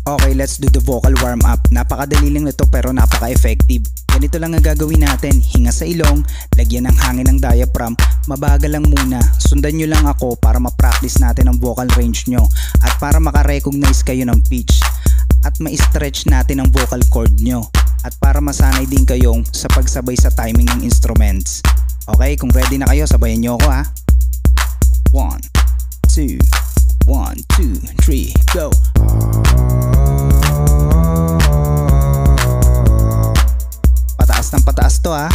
Okay, let's do the vocal warm up. Napakadali lang nito pero napaka-effective. Ganito lang ang gagawin natin. Hinga sa ilong, lagyan ng hangin ng diaphragm. Mabagal lang muna. Sundan nyo lang ako para ma-practice natin ang vocal range nyo at para makarecognize kayo ng pitch at ma-stretch natin ang vocal cord nyo at para masanay din kayong sa pagsabay sa timing ng instruments. Okay, kung ready na kayo, sabayan nyo ako ha. 1, 2, 1, 2, 3, go! Pataas ng pataas to ha.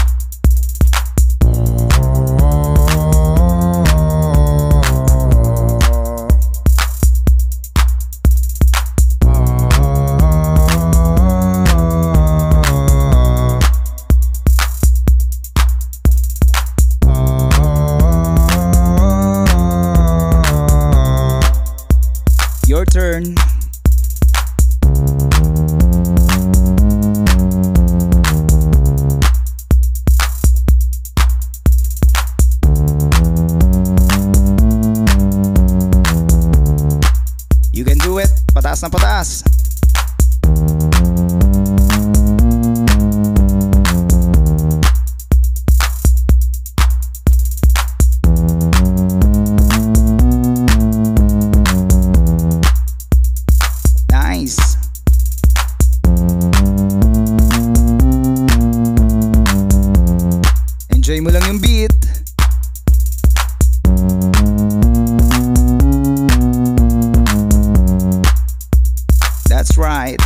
Your turn. You can do it. Pataas na pataas. Nice. Enjoy mo lang yung beat. That's right.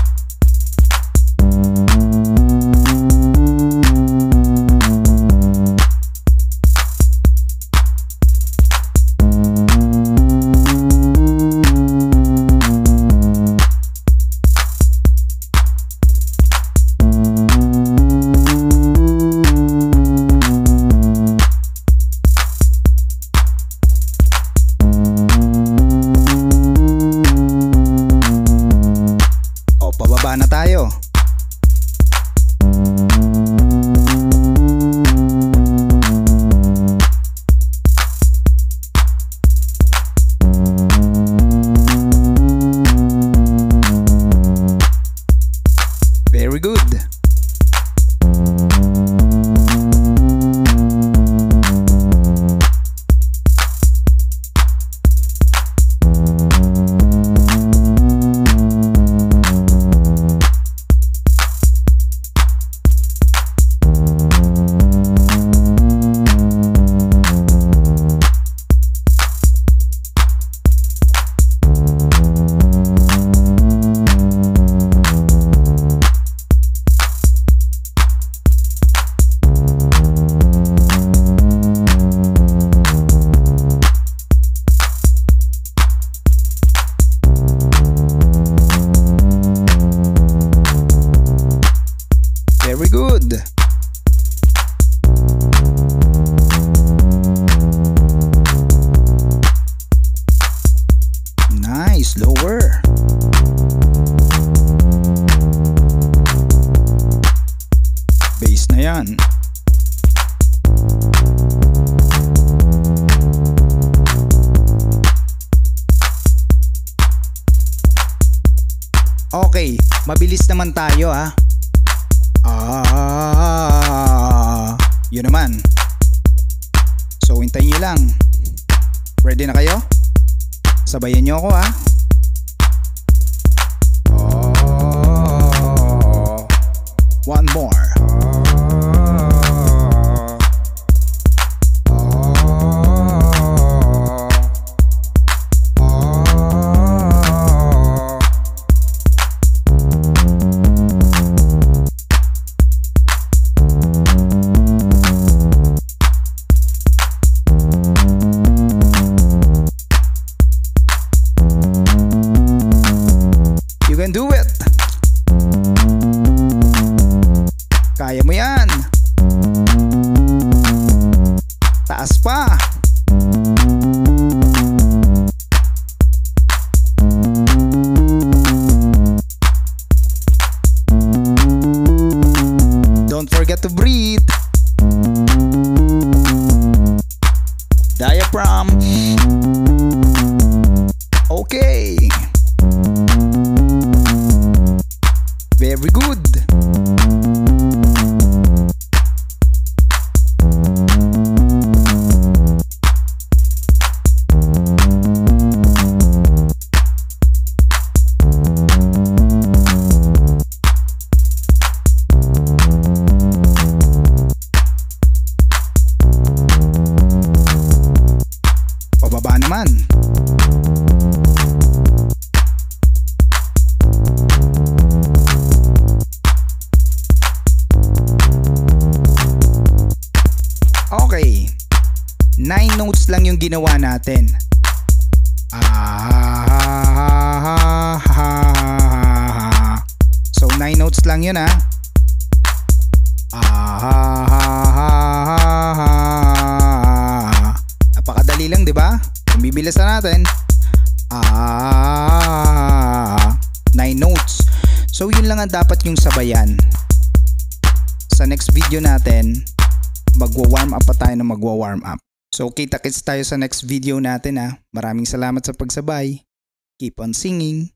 Pababa na tayo. Very good. Very good. Nice, lower. Bass na yan. Okay, mabilis naman tayo ha. Yun naman. So hintayin nyo lang. Ready na kayo? Sabayan nyo ako ha. One more. You can do it. Kaya mo yan. Taas pa. Don't forget to breathe. Diaphragm. Okay. Very good. Pababa naman. Okay. 9 notes lang yung ginawa natin. So 9 notes lang yun ha. Napakadali lang, di ba? Kung bibilisan natin. 9 notes. So yun lang ang dapat yung sabayan. Sa next video natin, magwa-warm up pa tayo na magwa-warm up. So kita-kits tayo sa next video natin ha. Maraming salamat sa pagsabay. Keep on singing.